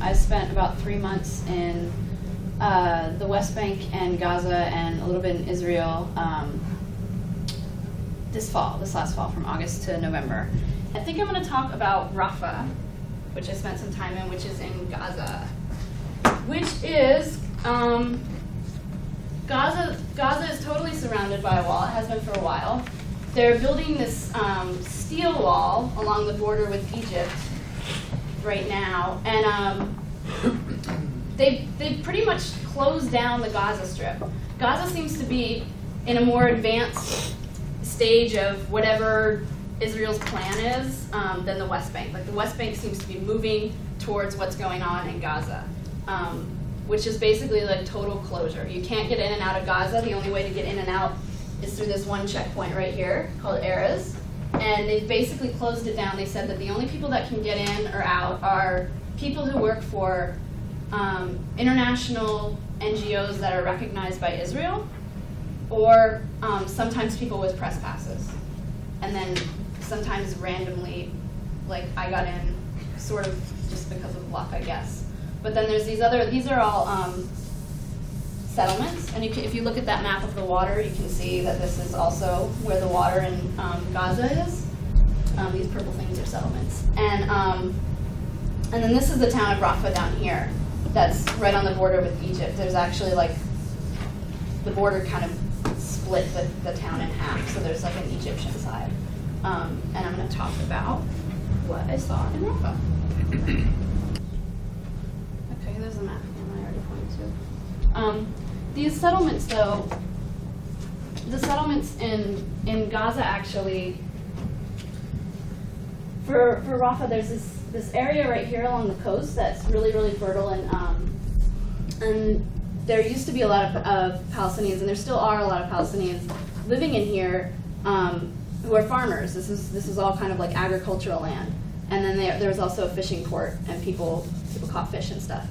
I spent about 3 months in the West Bank and Gaza and a little bit in Israel this last fall, from August to November. I think I'm going to talk about Rafah, which I spent some time in, which is in Gaza, which is, Gaza is totally surrounded by a wall. It has been for a while. They're building this steel wall along the border with Egypt right now, and they've pretty much closed down the Gaza Strip. Gaza seems to be in a more advanced stage of whatever Israel's plan is than the West Bank. Like, the West Bank seems to be moving towards what's going on in Gaza, which is basically like total closure. You can't get in and out of Gaza. The only way to get in and out is through this one checkpoint right here called Erez, and they've basically closed it down. They said that the only people that can get in or out are people who work for international NGOs that are recognized by Israel, or sometimes people with press passes. And then sometimes randomly, like, I got in sort of just because of luck, I guess. But then there's these are all settlements, and if you look at that map of the water, you can see that this is also where the water in Gaza is. These purple things are settlements. And then this is the town of Rafah down here. That's right on the border with Egypt. There's actually, like, the border kind of split the town in half, so there's like an Egyptian side. And I'm going to talk about what I saw in Rafah. Okay, there's a map again I already pointed to. These settlements, though, the settlements in Gaza actually, for Rafah, there's this area right here along the coast that's really, really fertile, and there used to be a lot of Palestinians, and there still are a lot of Palestinians living in here who are farmers. This is all kind of like agricultural land, and then there was also a fishing port, and people caught fish and stuff.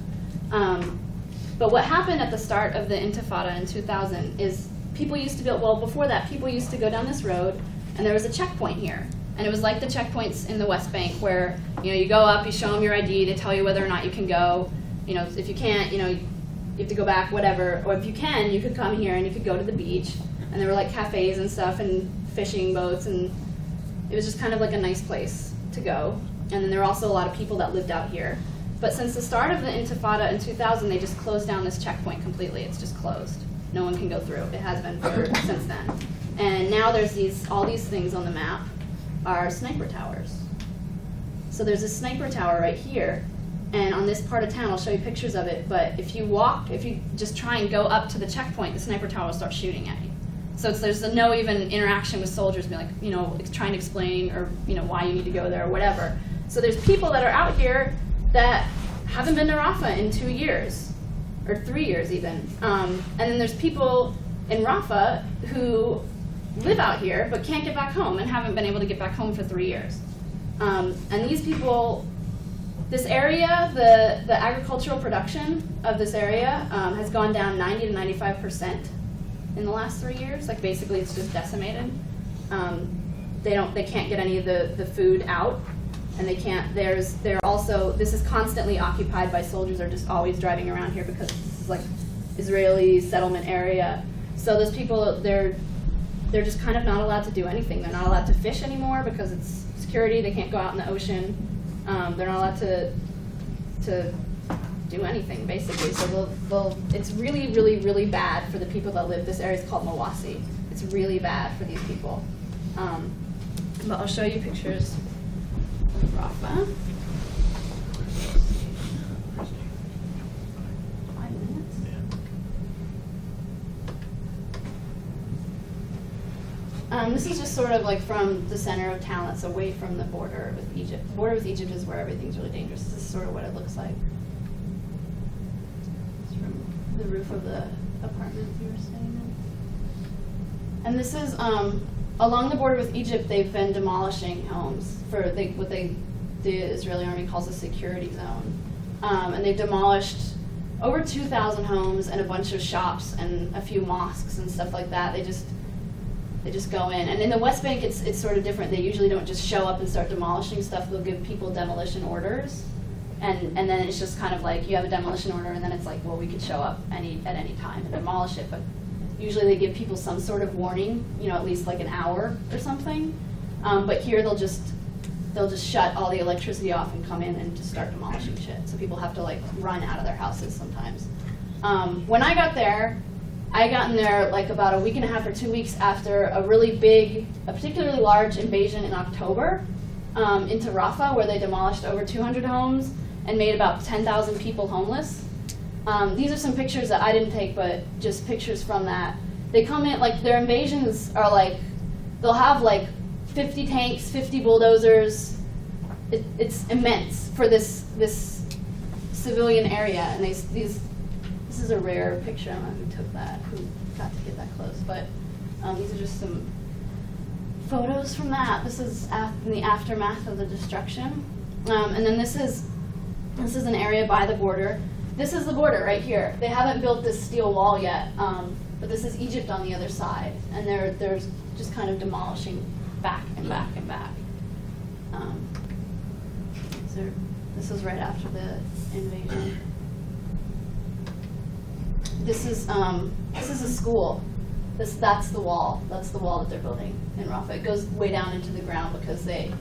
But what happened at the start of the Intifada in 2000 is people used to build. Well, before that, people used to go down this road, and there was a checkpoint here. And it was like the checkpoints in the West Bank, where you go up, you show them your ID, they tell you whether or not you can go. If you can't, you have to go back, whatever. Or if you can, you could come here and you could go to the beach. And there were like cafes and stuff and fishing boats, and it was just kind of like a nice place to go. And then there were also a lot of people that lived out here. But since the start of the Intifada in 2000, they just closed down this checkpoint completely. It's just closed. No one can go through. It has been since then. And now there's all these things on the map are sniper towers. So there's a sniper tower right here, and on this part of town, I'll show you pictures of it, but if you just try and go up to the checkpoint, the sniper tower will start shooting at you. So there's no even interaction with soldiers being like, trying to explain or, why you need to go there or whatever. So there's people that are out here that haven't been to Rafah in 2 years, or 3 years even. And then there's people in Rafah who live out here but can't get back home and haven't been able to get back home for 3 years. And these people, this area, the agricultural production of this area has gone down 90 to 95% in the last 3 years. Like, basically it's just decimated. They can't get any of the food out, and they can't, this is constantly occupied by soldiers. They're just always driving around here because this is like Israeli settlement area. So those people, they're just kind of not allowed to do anything. They're not allowed to fish anymore because it's security. They can't go out in the ocean. They're not allowed to do anything, basically. So it's really, really, really bad for the people that live. This area is called Mawasi. It's really bad for these people. But I'll show you pictures of Rafah. 5 minutes. This is just sort of like from the center of town. It's away from the border with Egypt. The border with Egypt is where everything's really dangerous. This is sort of what it looks like. It's from the roof of the apartment we were staying in. And this is, along the border with Egypt, they've been demolishing homes for what the Israeli army calls a security zone. And they've demolished over 2,000 homes and a bunch of shops and a few mosques and stuff like that. They just go in. And in the West Bank, it's sort of different. They usually don't just show up and start demolishing stuff. They'll give people demolition orders. And then it's just kind of like you have a demolition order, and then it's like, well, we could show up at any time and demolish it. But usually they give people some sort of warning, at least like an hour or something. But here they'll just shut all the electricity off and come in and just start demolishing shit. So people have to like run out of their houses sometimes. When I got there, I got in there like about a week and a half or 2 weeks after a particularly large invasion in October into Rafah, where they demolished over 200 homes and made about 10,000 people homeless. These are some pictures that I didn't take, but just pictures from that. They come in, like their invasions are like, they'll have like 50 tanks, 50 bulldozers. It's immense for this civilian area. And this is a rare picture. I don't know who took that, who got to get that close. But these are just some photos from that. This is in the aftermath of the destruction. And then this is an area by the border. This is the border right here. They haven't built this steel wall yet, but this is Egypt on the other side. And they're just kind of demolishing back and back and back. This was right after the invasion. This is a school. That's the wall. That's the wall that they're building in Rafah. It goes way down into the ground because they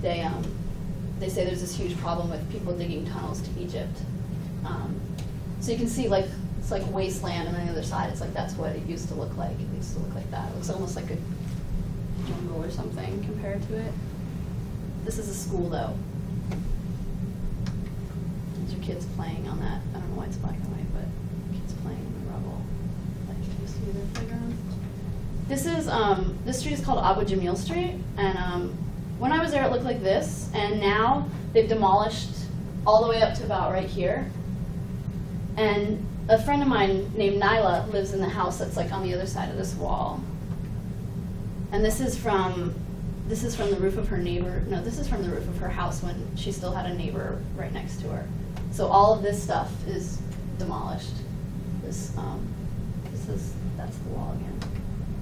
say there's this huge problem with people digging tunnels to Egypt. So you can see like it's like wasteland, and on the other side it's like that's what it used to look like. It used to look like that. It looks almost like a jungle or something compared to it. This is a school though. These are kids playing on that. I don't know why it's black and white, but kids playing in the rubble. Like you see their playground. This street is called Abu Jamil Street, and when I was there it looked like this, and now they've demolished all the way up to about right here. And a friend of mine named Nyla lives in the house that's like on the other side of this wall. And this is from the roof of her neighbor. No, this is from the roof of her house when she still had a neighbor right next to her. So all of this stuff is demolished. That's the wall again.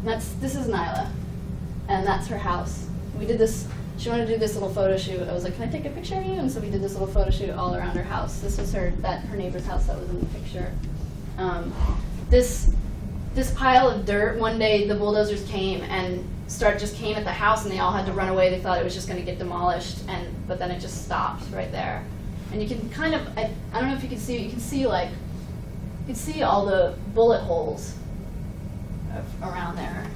And this is Nyla, and that's her house. We did this. She wanted to do this little photo shoot. I was like, can I take a picture of you? And so we did this little photo shoot all around her house. This was her neighbor's house that was in the picture. This pile of dirt, one day the bulldozers came and came at the house, and they all had to run away. They thought it was just going to get demolished, but then it just stopped right there. And you can kind of, I don't know if you can see, you can see all the bullet holes around there.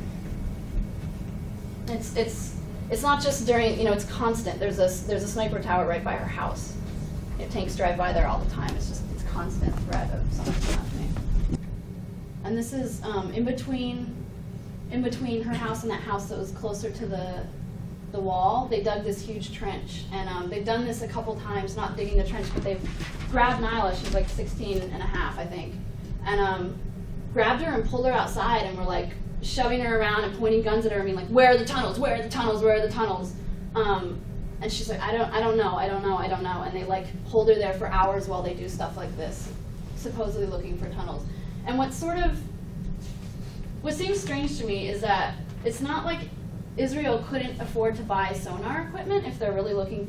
It's not just during, it's constant. There's a sniper tower right by her house. Tanks drive by there all the time. It's constant threat of something happening. And this is in between her house and that house that was closer to the wall. They dug this huge trench, and they've done this a couple times, not digging the trench, but they've grabbed Nyla. She's like 16 and a half, I think, and grabbed her and pulled her outside, and were like shoving her around and pointing guns at her, like, where are the tunnels? Where are the tunnels? Where are the tunnels? And she's like, I don't know. And they like hold her there for hours while they do stuff like this, supposedly looking for tunnels. And what seems strange to me is that it's not like Israel couldn't afford to buy sonar equipment if they're really looking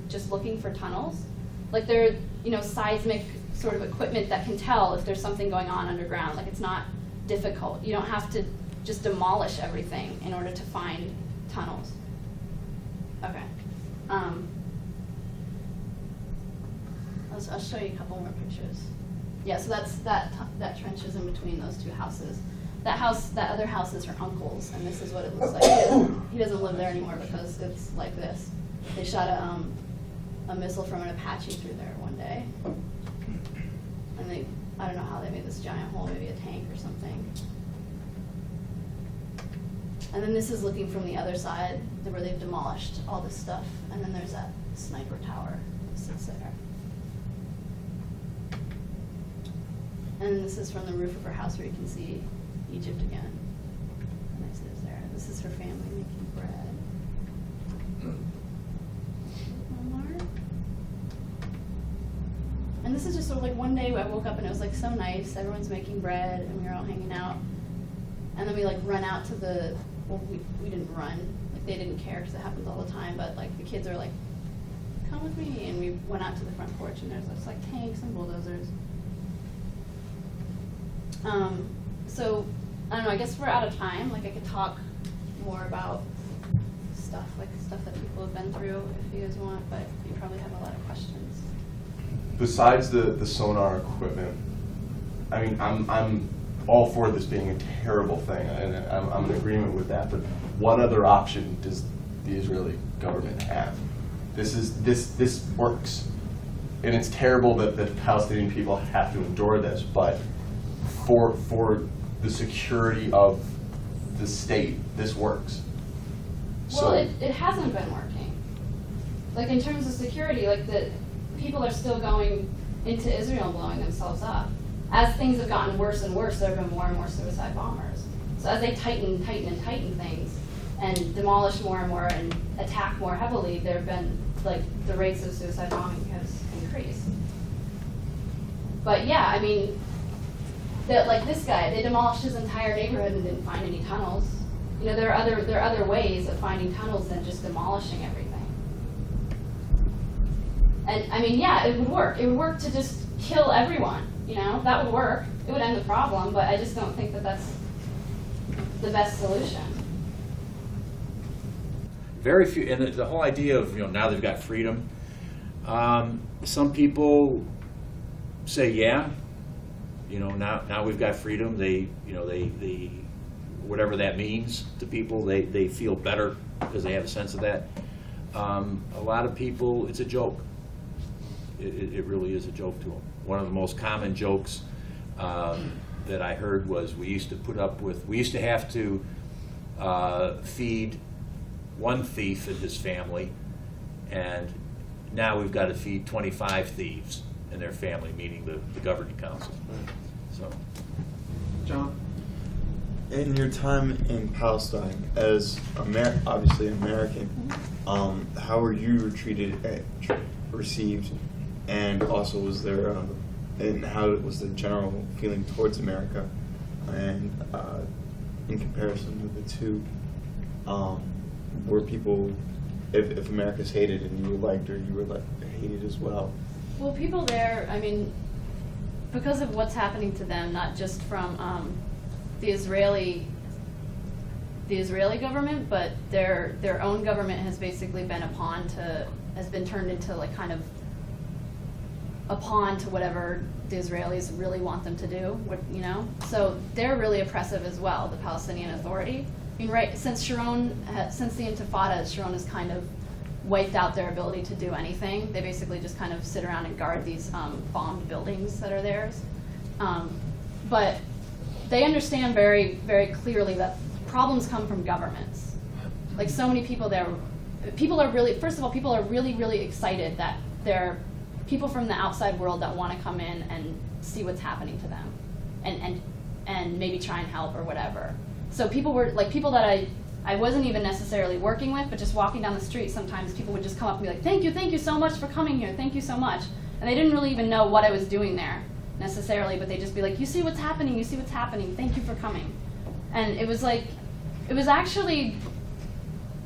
for tunnels. Like they're, seismic sort of equipment that can tell if there's something going on underground. Like it's not difficult. You don't have to just demolish everything in order to find tunnels. Okay. I'll show you a couple more pictures. Yeah, so that trench is in between those two houses. That other house is her uncle's, and this is what it looks like. He doesn't live there anymore because it's like this. They shot a missile from an Apache through there one day, and I don't know how they made this giant hole, maybe a tank or something. And then this is looking from the other side, where they've demolished all this stuff. And then there's that sniper tower that sits there. And this is from the roof of her house, where you can see Egypt again. And this is there. This is her family making bread. One more. And this is just sort of like one day I woke up and it was like so nice. Everyone's making bread and we were all hanging out. And then we like run out to we didn't run, like they didn't care because it happens all the time, but like the kids are like come with me? And we went out to the front porch, and there's just like tanks and bulldozers. So, I don't know, I guess we're out of time. Like, I could talk more about stuff that people have been through if you guys want, but you probably have a lot of questions. Besides the sonar equipment, I mean, I'm all for this being a terrible thing, and I'm in agreement with that, but what other option does the Israeli government have? This works. And it's terrible that the Palestinian people have to endure this, but for the security of the state, this works. Well, it hasn't been working. Like, in terms of security, like, the people are still going into Israel and blowing themselves up. As things have gotten worse and worse, there have been more and more suicide bombers. So as they tighten things and demolish more and more and attack more heavily, there have been, like, the rates of suicide bombing has increased. But yeah, I mean, like this guy, they demolished his entire neighborhood and didn't find any tunnels. You know, there are other ways of finding tunnels than just demolishing everything. And I mean, yeah, it would work. It would work to just kill everyone. You know, that would work. It would end the problem, but I just don't think that that's the best solution. Very few, and the whole idea of, now they've got freedom. Some people say, yeah, now we've got freedom. They whatever that means to people, they feel better because they have a sense of that. A lot of people, it's a joke. It really is a joke to them. One of the most common jokes that I heard was we used to have to feed one thief and his family, and now we've got to feed 25 thieves and their family, meaning the governing council. So, John, in your time in Palestine, as obviously American, how were you received, and also was there, and how was the general feeling towards America, and in comparison to the two, were people, if America's hated and you were liked, or you were hated as well? Well, people there, I mean, because of what's happening to them, not just from the Israeli government, but their own government has basically been has been turned into like kind of a pawn to whatever the Israelis really want them to do, So they're really oppressive as well, the Palestinian Authority. I mean, right, since the Intifada, Sharon has kind of wiped out their ability to do anything. They basically just kind of sit around and guard these bombed buildings that are theirs. But they understand very, very clearly that problems come from governments. Like, so many people there, first of all, people are really, really excited that there are people from the outside world that want to come in and see what's happening to them and maybe try and help or whatever. So people that I wasn't even necessarily working with, but just walking down the street, sometimes people would just come up and be like, thank you so much for coming here, thank you so much. And they didn't really even know what I was doing there necessarily, but they'd just be like, you see what's happening, thank you for coming. And it was actually,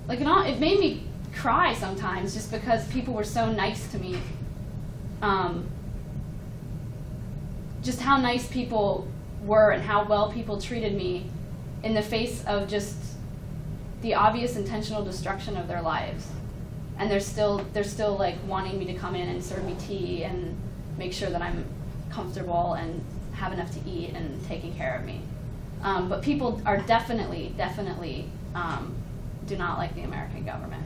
like, it made me cry sometimes just because people were so nice to me. Just how nice people were and how well people treated me in the face of just the obvious intentional destruction of their lives. And they're still like wanting me to come in and serve me tea and make sure that I'm comfortable and have enough to eat and taking care of me. But people are definitely do not like the American government.